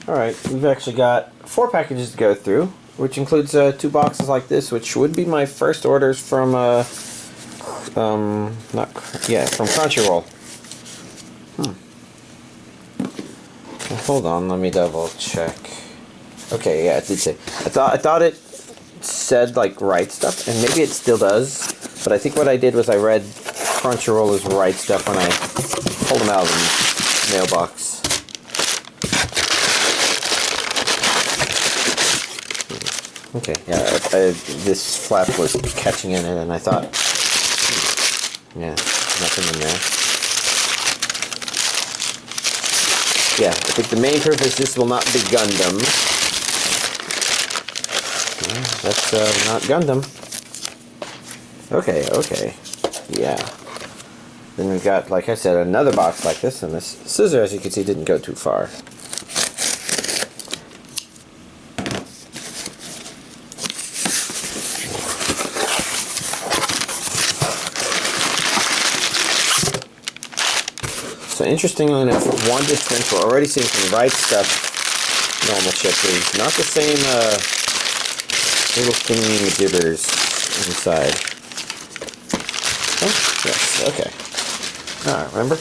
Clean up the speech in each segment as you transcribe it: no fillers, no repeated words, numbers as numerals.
Alright, we've actually got 4 packages to go through, which includes 2 boxes like this, which would be my first orders from, from Crunchyroll. Well, hold on, let me double check. Okay, yeah, it did say. I thought it said, like, Right Stuff, and maybe it still does, but I think what I did was I read Crunchyroll as Right Stuff when I pulled them out of the mailbox. Okay, yeah, this flap was catching in it, and I thought, yeah, nothing in there. Yeah, I think the main purpose, this will not be Gundam. Yeah, that's not Gundam. Okay, yeah. Then we've got, like I said, another box like this, and this scissor, as you can see, didn't go too far. So interestingly enough, one difference we're already seeing from the Right Stuff normal chip is not the same little thingy gibbers inside. Oh, yes, okay. Alright, remember?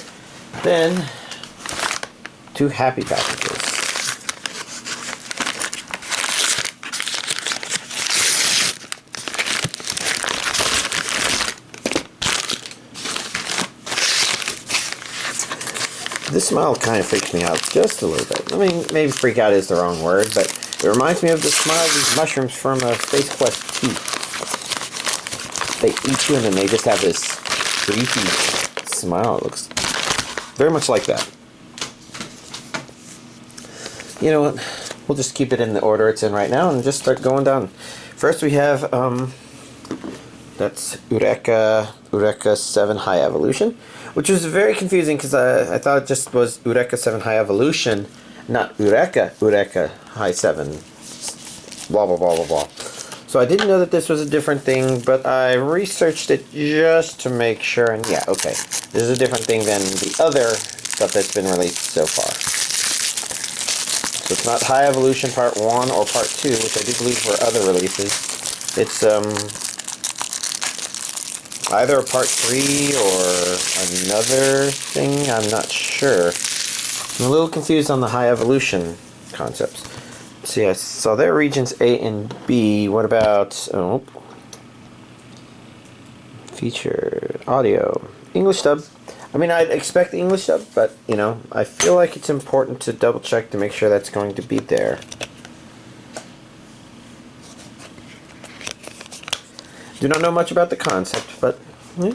Then, 2 happy packages. This smell kind of freaks me out just a little bit. I mean, maybe freak out is the wrong word, but it reminds me of the smell of these mushrooms from Space Quest 2. They eat you and then they just have this creepy smile. It looks very much like that. You know what? We'll just keep it in the order it's in right now and just start going down. First we have, that's Eureka 7 High Evolution, which was very confusing because I thought it just was Eureka 7 High Evolution, not Eureka High 7, blah blah blah blah blah. So I didn't know that this was a different thing, but I researched it just to make sure, and yeah, okay. This is a different thing than the other stuff that's been released so far. So it's not High Evolution Part 1 or Part 2, which I do believe were other releases. It's, either a Part 3 or another thing, I'm not sure. I'm a little confused on the High Evolution concepts. So yeah, so there are regions A and B. What about, oh, feature, audio, English dub. I mean, I'd expect the English dub, but, you know, I feel like it's important to double check to make sure that's going to be there. Do not know much about the concept, but yeah.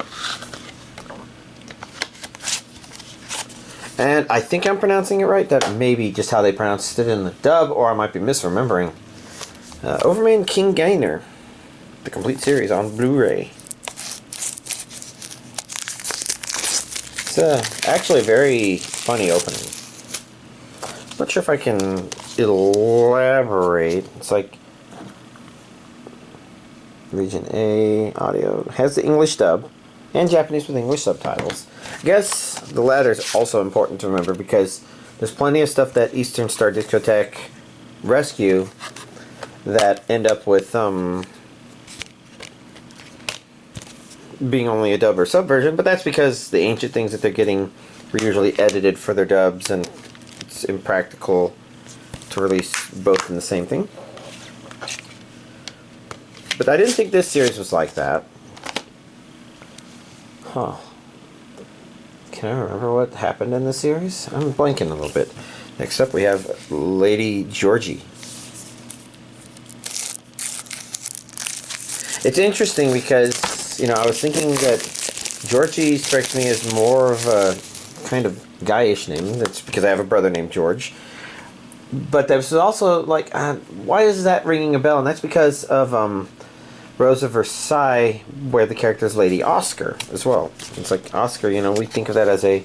And I think I'm pronouncing it right. That may be just how they pronounced it in the dub, or I might be misremembering. Overman King Gainer, the complete series on Blu-ray. It's actually a very funny opening. Not sure if I can elaborate. It's like Region A, audio, has the English dub, and Japanese with English subtitles. I guess the latter is also important to remember because there's plenty of stuff that Eastern Star Discotheque rescue that end up with being only a dub or sub version, but that's because the ancient things that they're getting were usually edited for their dubs, and it's impractical to release both in the same thing. But I didn't think this series was like that. Huh. Can I remember what happened in the series? I'm blanking a little bit. Next up we have Lady Georgie. It's interesting because, you know, I was thinking that Georgie strikes me as more of a kind of guyish name. That's because I have a brother named George. But there was also, like, why is that ringing a bell? And that's because of Rose of Versailles, where the character is Lady Oscar as well. It's like Oscar, you know, we think of that as a,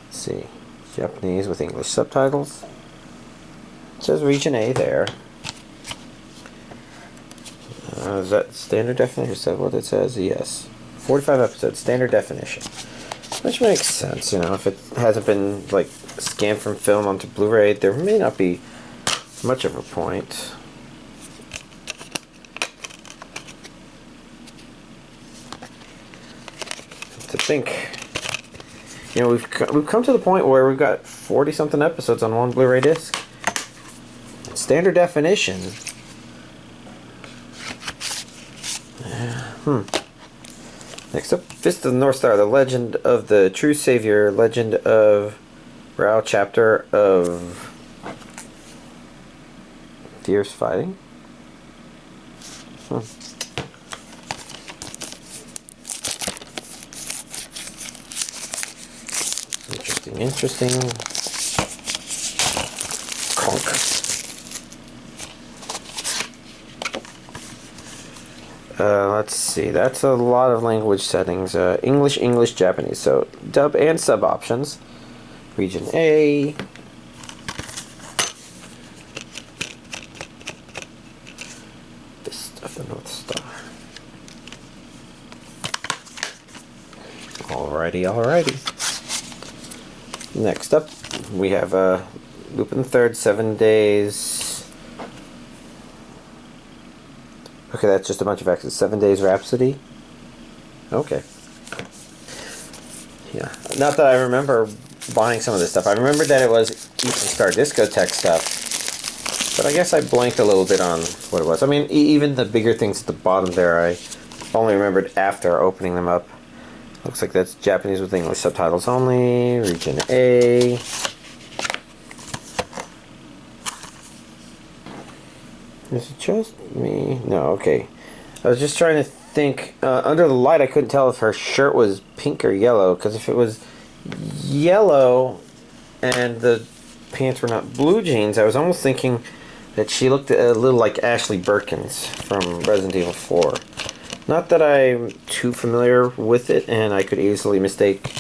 let's see, Japanese with English subtitles. It says Region A there. Is that standard definition? Is that what it says? Yes. 45 episodes, standard definition. Which makes sense, you know, if it hasn't been, like, scan from film onto Blu-ray, there may not be much of a point. To think, you know, we've come to the point where we've got 40-something episodes on one Blu-ray disc. Standard definition. Next up, Fist of the North Star, The Legend of the True Savior, Legend of Rao, chapter of Fierce Fighting. Interesting. Conk. Let's see. That's a lot of language settings. English, English, Japanese. So dub and sub options. Region A. Fist of the North Star. Alrighty. Next up, we have Lupin III, 7 days. Okay, that's just a bunch of X's. 7 days Rhapsody. Okay. Yeah. Not that I remember buying some of this stuff. I remember that it was Eastern Star Discotheque stuff. But I guess I blanked a little bit on what it was. I mean, even the bigger things at the bottom there, I only remembered after opening them up. Looks like that's Japanese with English subtitles only. Region A. Is it just me? No, okay. I was just trying to think. Under the light, I couldn't tell if her shirt was pink or yellow. Because if it was yellow and the pants were not blue jeans, I was almost thinking that she looked a little like Ashley Birkins from Resident Evil 4. Not that I'm too familiar with it, and I could easily mistake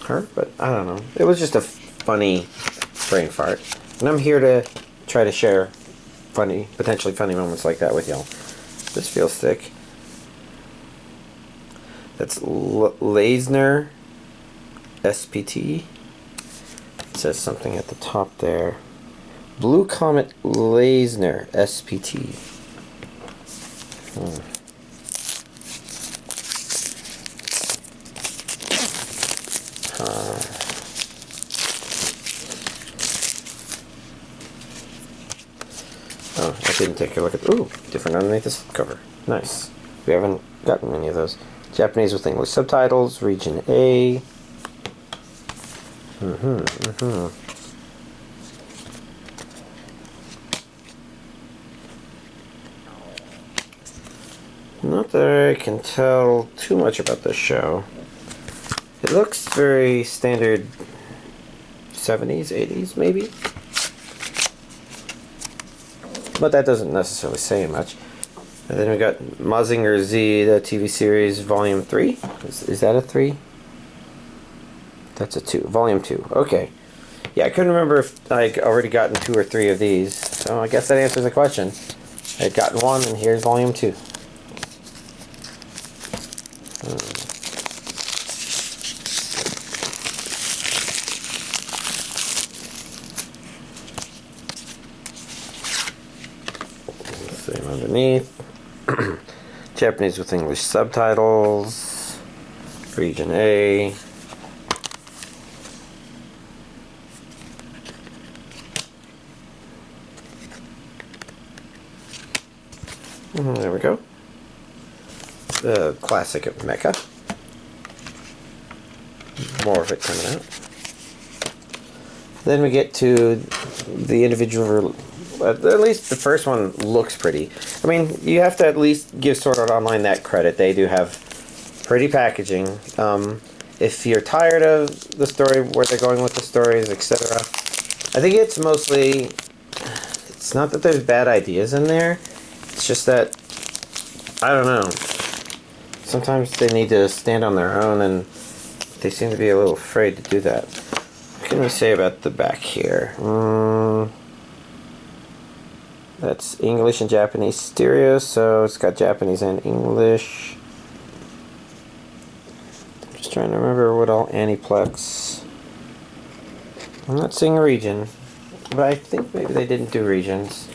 her, but I don't know. It was just a funny brain fart. And I'm here to try to share potentially funny moments like that with y'all. This feels thick. That's Layzner SPT. It says something at the top there. Blue Comet Layzner SPT. Oh, I didn't take a look at... Ooh, different underneath this cover. Nice. We haven't gotten any of those. Japanese with English subtitles, region A. Not that I can tell too much about this show. It looks very standard 70s, 80s maybe. But that doesn't necessarily say much. And then we got Mazinger Z, the TV series, Volume 3. Is that a 3? That's a 2. Volume 2. Okay. Yeah, I couldn't remember if I'd already gotten 2 or 3 of these. So I guess that answers the question. I'd gotten 1, and here's Volume 2. Same underneath. Japanese with English subtitles. Region A. There we go. The classic of Mecha. More of it coming out. Then we get to the individual. At least the first one looks pretty. I mean, you have to at least give Sword Art Online that credit. They do have pretty packaging. If you're tired of the story, where they're going with the stories, etc., I think it's mostly... It's not that there's bad ideas in there. It's just that, I don't know. Sometimes they need to stand on their own, and they seem to be a little afraid to do that. What can we say about the back here? That's English and Japanese stereo, so it's got Japanese and English. I'm just trying to remember what all Aniplex I'm not seeing a region, but I think maybe they didn't do regions.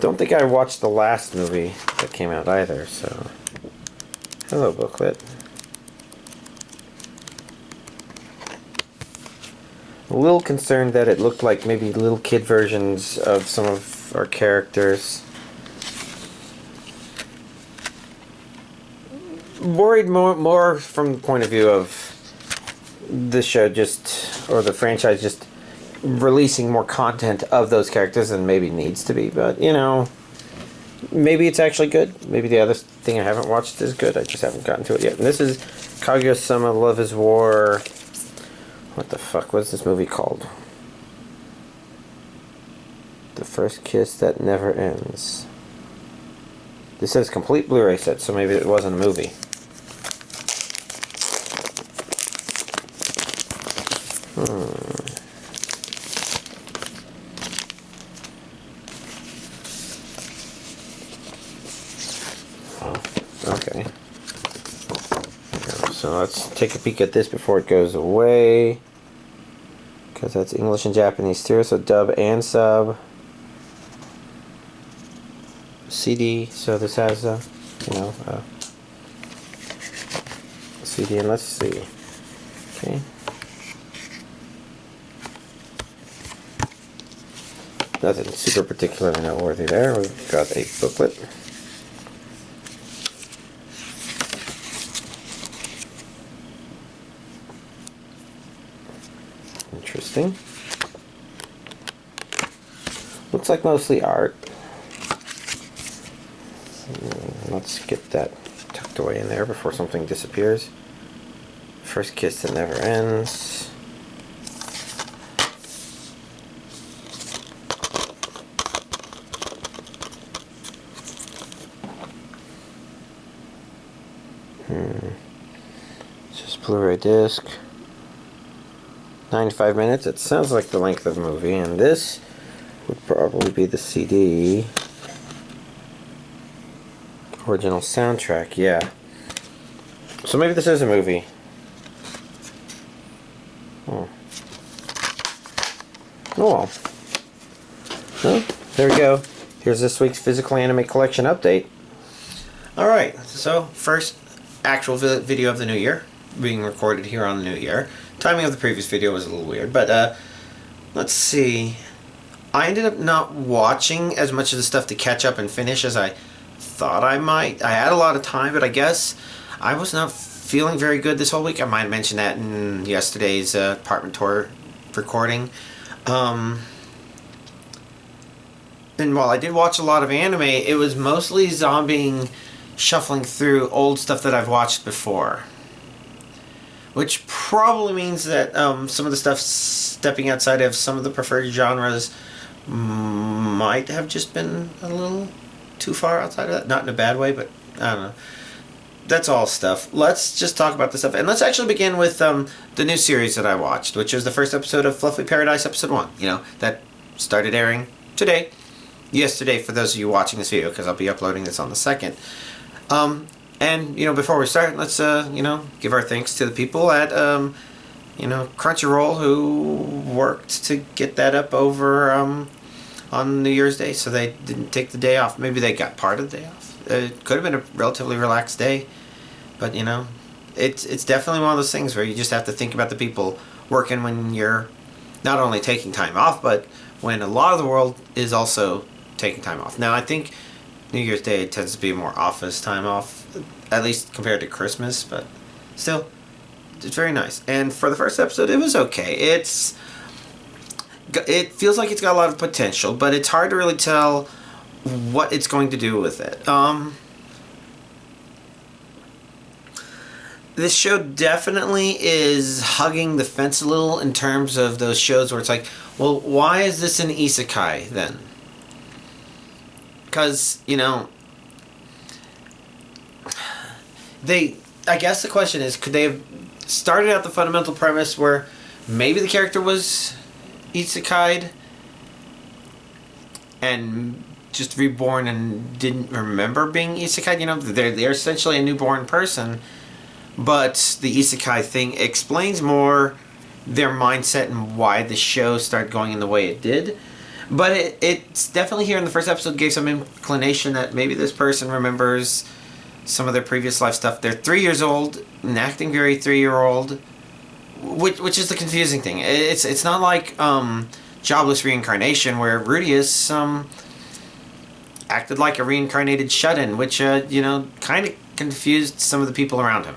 Don't think I watched the last movie that came out either, so... Hello, booklet. A little concerned that it looked like maybe little kid versions of some of our characters. Worried more from the point of view of the show or the franchise just releasing more content of those characters than maybe needs to be, but you know, maybe it's actually good. Maybe the other thing I haven't watched is good. I just haven't gotten to it yet. And this is Kaguya-sama Love is War. What the fuck was this movie called? The First Kiss That Never Ends. This says complete Blu-ray set, so maybe it wasn't a movie. Okay. So let's take a peek at this before it goes away. Because that's English and Japanese too, so dub and sub. CD, so this has a, CD, and let's see. Okay. Nothing super particularly noteworthy there. We've got a booklet. Interesting. Looks like mostly art. Let's get that tucked away in there before something disappears. First Kiss That Never Ends. It's just Blu-ray disc. 95 minutes. It sounds like the length of the movie, and this would probably be the CD. Original soundtrack, yeah. So maybe this is a movie. Oh well. Well, there we go. Here's this week's Physical Anime Collection update. Alright, so first actual video of the new year, being recorded here on the new year. Timing of the previous video was a little weird, but let's see. I ended up not watching as much of the stuff to catch up and finish as I thought I might. I had a lot of time, but I guess I was not feeling very good this whole week. I might have mentioned that in yesterday's apartment tour recording. And while I did watch a lot of anime, it was mostly zombieing, shuffling through old stuff that I've watched before. Which probably means that some of the stuff stepping outside of some of the preferred genres might have just been a little too far outside of that. Not in a bad way, but I don't know. That's all stuff. Let's just talk about this stuff. And let's actually begin with the new series that I watched, which is the first episode of Fluffy Paradise Episode 1. You know, that started airing today. Yesterday for those of you watching this video, because I'll be uploading this on the 2nd. And, you know, before we start, let's, give our thanks to the people at, Crunchyroll who worked to get that up over on New Year's Day, so they didn't take the day off. Maybe they got part of the day off. It could have been a relatively relaxed day, but, you know, it's definitely one of those things where you just have to think about the people working when you're not only taking time off, but when a lot of the world is also taking time off. Now, I think New Year's Day tends to be more office time off, at least compared to Christmas, but still, it's very nice. And for the first episode, it was okay. It feels like it's got a lot of potential, but it's hard to really tell what it's going to do with it. This show definitely is hugging the fence a little in terms of those shows where it's like, well, why is this an isekai then? Because, you know, I guess the question is, could they have started out the fundamental premise where maybe the character was isekai'd and just reborn and didn't remember being isekai'd? You know, they're essentially a newborn person, but the isekai thing explains more their mindset and why the show started going in the way it did. But it's definitely here in the first episode gave some inclination that maybe this person remembers some of their previous life stuff. They're 3 years old and acting very 3-year-old, which is the confusing thing. It's not like Jobless Reincarnation where Rudius acted like a reincarnated shut-in, which kind of confused some of the people around him.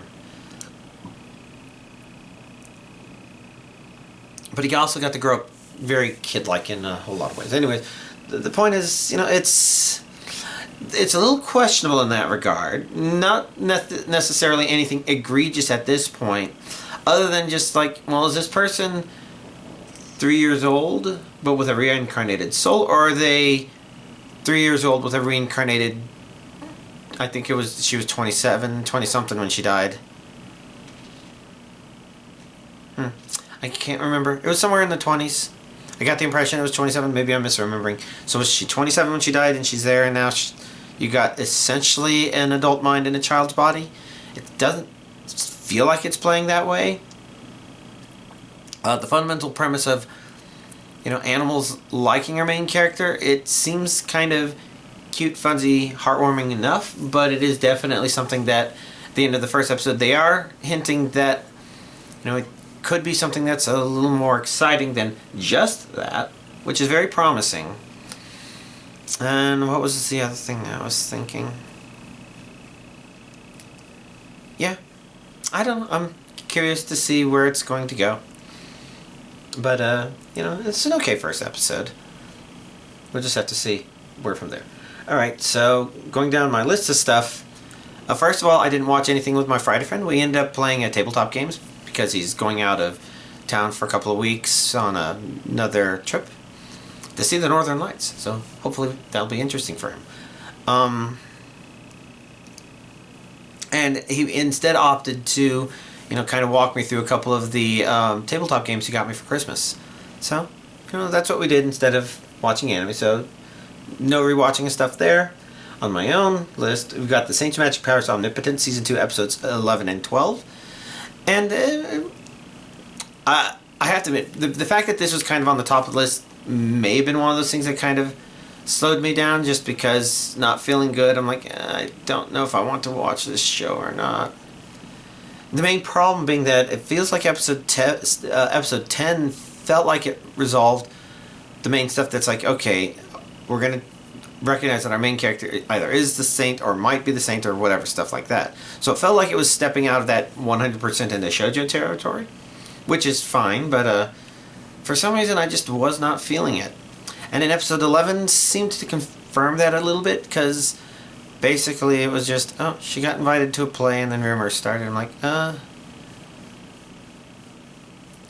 But he also got to grow up very kid-like in a whole lot of ways. Anyways, the point is, it's a little questionable in that regard. Not necessarily anything egregious at this point, other than just like, well, is this person 3 years old but with a reincarnated soul, or are they 3 years old with a reincarnated? I think she was 27, 20 something when she died. I can't remember. It was somewhere in the 20s. I got the impression it was 27. Maybe I'm misremembering. So was she 27 when she died and she's there and now you got essentially an adult mind in a child's body? It doesn't feel like it's playing that way. The fundamental premise of animals liking our main character, it seems kind of cute, fuzzy, heartwarming enough, but it is definitely something that at the end of the first episode they are hinting that it could be something that's a little more exciting than just that, which is very promising. And what was the other thing I was thinking? Yeah, I don't know. I'm curious to see where it's going to go. But, it's an okay first episode. We'll just have to see where from there. Alright, so going down my list of stuff. First of all, I didn't watch anything with my Friday friend. We ended up playing tabletop games because he's going out of town for a couple of weeks on another trip to see the Northern Lights. So hopefully that'll be interesting for him. And he instead opted to, kind of walk me through a couple of the tabletop games he got me for Christmas. So, that's what we did instead of watching anime. So, no rewatching of stuff there. On my own list, we've got the Saints Magic Powers Omnipotent Season 2 Episodes 11 and 12. And I have to admit, the fact that this was kind of on the top of the list may have been one of those things that kind of slowed me down, just because not feeling good. I'm like, I don't know if I want to watch this show or not. The main problem being that it feels like episode 10 felt like it resolved the main stuff that's like, okay, we're going to recognize that our main character either is the saint or might be the saint or whatever, stuff like that. So it felt like it was stepping out of that 100% into shoujo territory, which is fine, but for some reason I just was not feeling it. And in episode 11 seemed to confirm that a little bit, because basically it was just, oh, she got invited to a play and then rumors started. I'm like,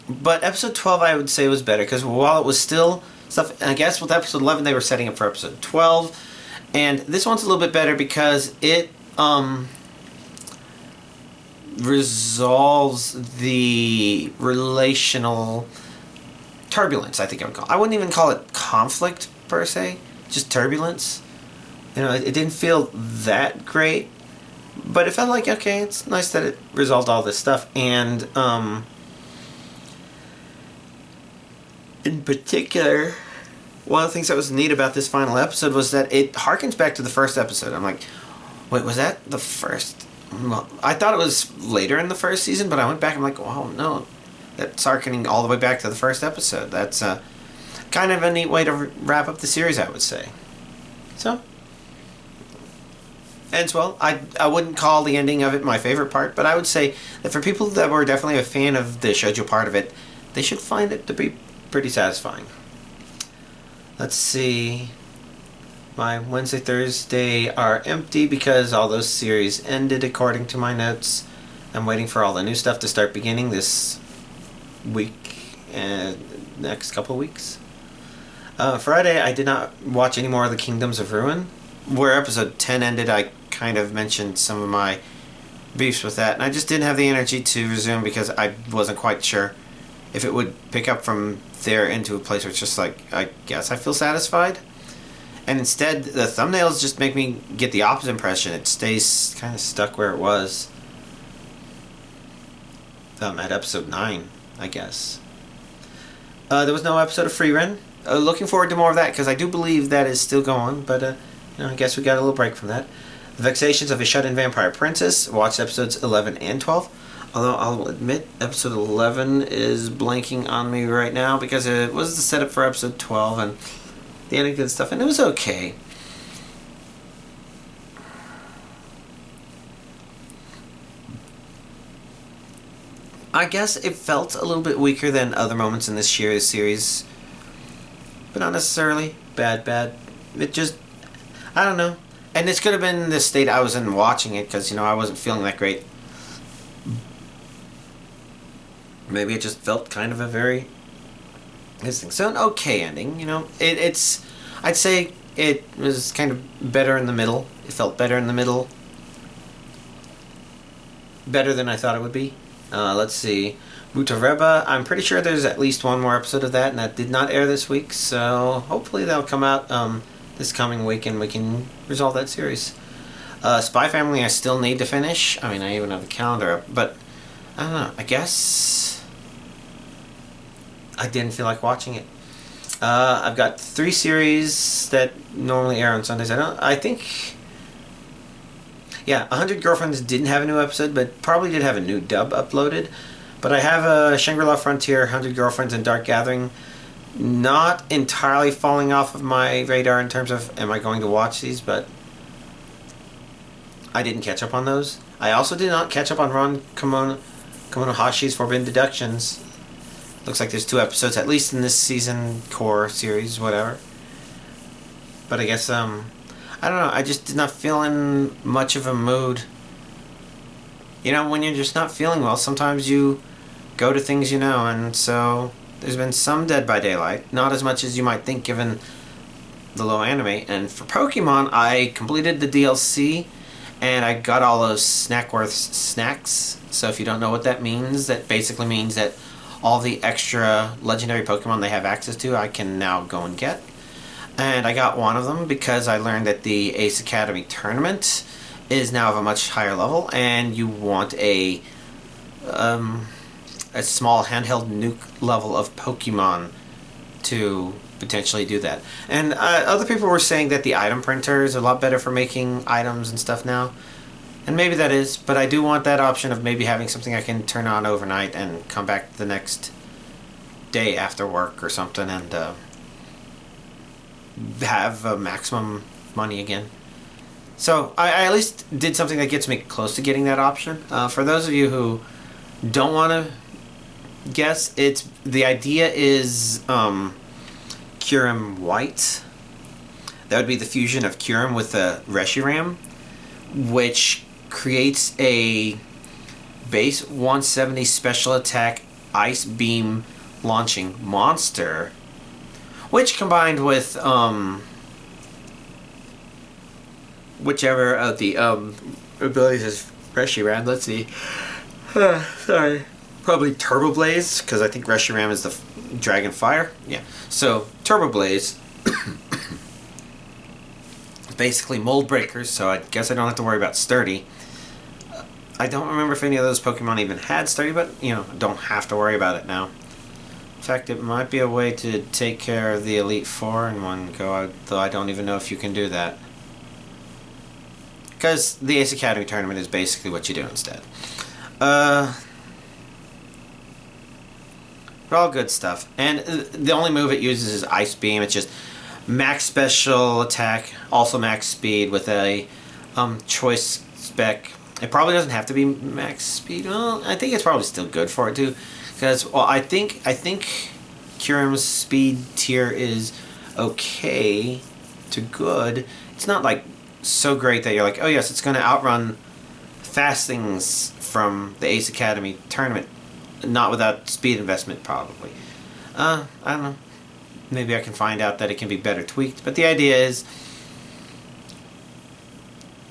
But episode 12 I would say was better, because while it was still stuff, I guess with episode 11 they were setting up for episode 12, and this one's a little bit better because it resolves the relational turbulence, I think I would call it. I wouldn't even call it conflict per se, just turbulence. It didn't feel that great, but it felt like, okay, it's nice that it resolved all this stuff. And in particular, one of the things that was neat about this final episode was that it harkens back to the first episode. I'm like, wait, was that the first? Well, I thought it was later in the first season, but I went back and I'm like, oh no, that's harkening all the way back to the first episode. That's kind of a neat way to wrap up the series, I would say. So, ends well. I wouldn't call the ending of it my favorite part, but I would say that for people that were definitely a fan of the shoujo part of it, they should find it to be pretty satisfying. Let's see. My Wednesday, Thursday are empty because all those series ended according to my notes. I'm waiting for all the new stuff to start beginning this week and next couple of weeks. Friday, I did not watch any more of the Kingdoms of Ruin. Where episode 10 ended, I kind of mentioned some of my beefs with that, and I just didn't have the energy to resume because I wasn't quite sure if it would pick up from there into a place where it's just like, I guess I feel satisfied. And instead, the thumbnails just make me get the opposite impression. It stays kind of stuck where it was. at episode 9, I guess. There was no episode of Free Run. Looking forward to more of that, because I do believe that is still going, but I guess we got a little break from that. The Vexations of a Shut-In Vampire Princess. Watched episodes 11 and 12. Although I'll admit, episode 11 is blanking on me right now because it was the setup for episode 12 and the ending and stuff, and it was okay. I guess it felt a little bit weaker than other moments in this series, but not necessarily bad. It just, I don't know. And this could have been the state I was in watching it, because, I wasn't feeling that great. Maybe it just felt kind of a very... So an okay ending, It's... I'd say it was kind of better in the middle. It felt better in the middle. Better than I thought it would be. Let's see. Butareba, I'm pretty sure there's at least one more episode of that, and that did not air this week, so hopefully that'll come out this coming week and we can resolve that series. Spy Family I still need to finish. I even have the calendar up, but I don't know. I guess I didn't feel like watching it. I've got 3 series that normally air on Sundays. 100 Girlfriends didn't have a new episode, but probably did have a new dub uploaded. But I have Shangri-La Frontier, 100 Girlfriends, and Dark Gathering not entirely falling off of my radar in terms of am I going to watch these, but I didn't catch up on those. I also did not catch up on Ron Kamonohashi's Forbidden Deductions. Looks like there's 2 episodes, at least in this season core series, whatever. But I guess, I don't know, I just did not feel in much of a mood. When you're just not feeling well, sometimes you go to things and so there's been some Dead by Daylight, not as much as you might think given the low anime. And for Pokemon, I completed the DLC, and I got all those Snackworth snacks. So if you don't know what that means, that basically means that all the extra legendary Pokemon they have access to, I can now go and get. And I got one of them because I learned that the Ace Academy tournament is now of a much higher level, and you want a small handheld nuke level of Pokemon to potentially do that. And other people were saying that the item printer is a lot better for making items and stuff now. And maybe that is, but I do want that option of maybe having something I can turn on overnight and come back the next day after work or something and have maximum money again. So I at least did something that gets me close to getting that option. For those of you who don't want to guess, the idea is Kyurem White. That would be the fusion of Kyurem with the Reshiram, which creates a base 170 special attack ice beam launching monster, which combined with whichever of the abilities is Reshiram. Let's see. Sorry. Probably Turbo Blaze, because I think Reshiram is the Dragon Fire. Yeah. So, Turbo Blaze is basically mold breakers, so I guess I don't have to worry about Sturdy. I don't remember if any of those Pokemon even had Sturdy, but, don't have to worry about it now. In fact, it might be a way to take care of the Elite Four in one go, though I don't even know if you can do that. Because the Ace Academy tournament is basically what you do instead. But all good stuff. And the only move it uses is Ice Beam. It's just max special attack, also max speed with a choice spec. It probably doesn't have to be max speed. Well, I think it's probably still good for it too. Because, well, I think Kyurem's speed tier is okay to good. It's not like so great that you're like, oh yes, it's going to outrun fast things from the Ace Academy tournament. Not without speed investment, probably. I don't know. Maybe I can find out that it can be better tweaked. But the idea is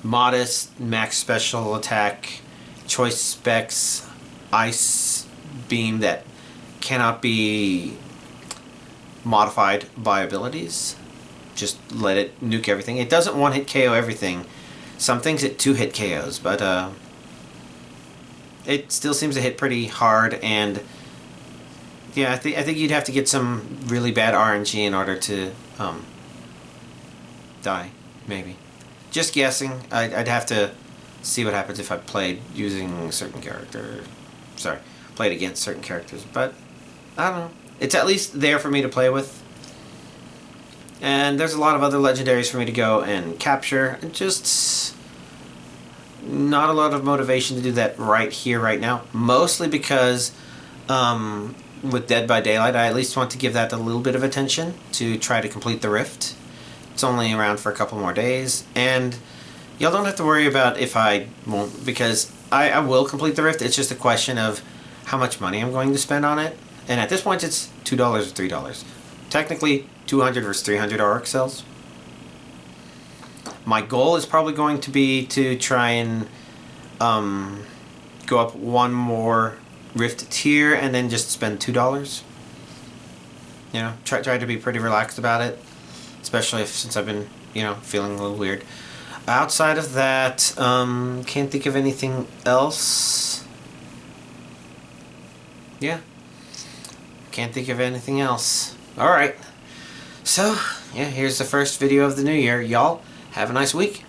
modest, max special attack, choice specs, ice beam that cannot be modified by abilities. Just let it nuke everything. It doesn't one-hit KO everything. Some things it two-hit KOs, but it still seems to hit pretty hard, and yeah, I think you'd have to get some really bad RNG in order to die, maybe. Just guessing. I'd have to see what happens if I played using certain character. Sorry, played against certain characters, but I don't know. It's at least there for me to play with. And there's a lot of other legendaries for me to go and capture, and just not a lot of motivation to do that right here, right now. Mostly because with Dead by Daylight, I at least want to give that a little bit of attention to try to complete the Rift. It's only around for a couple more days, and y'all don't have to worry about if I won't, because I will complete the Rift. It's just a question of how much money I'm going to spend on it. And at this point, it's $2 or $3. Technically, 200 versus 300 RX cells. My goal is probably going to be to try and go up one more Rift tier and then just spend $2. You know, try to be pretty relaxed about it, especially since I've been, feeling a little weird. Outside of that, can't think of anything else. Yeah, can't think of anything else. Alright, so, yeah, here's the first video of the new year. Y'all, have a nice week.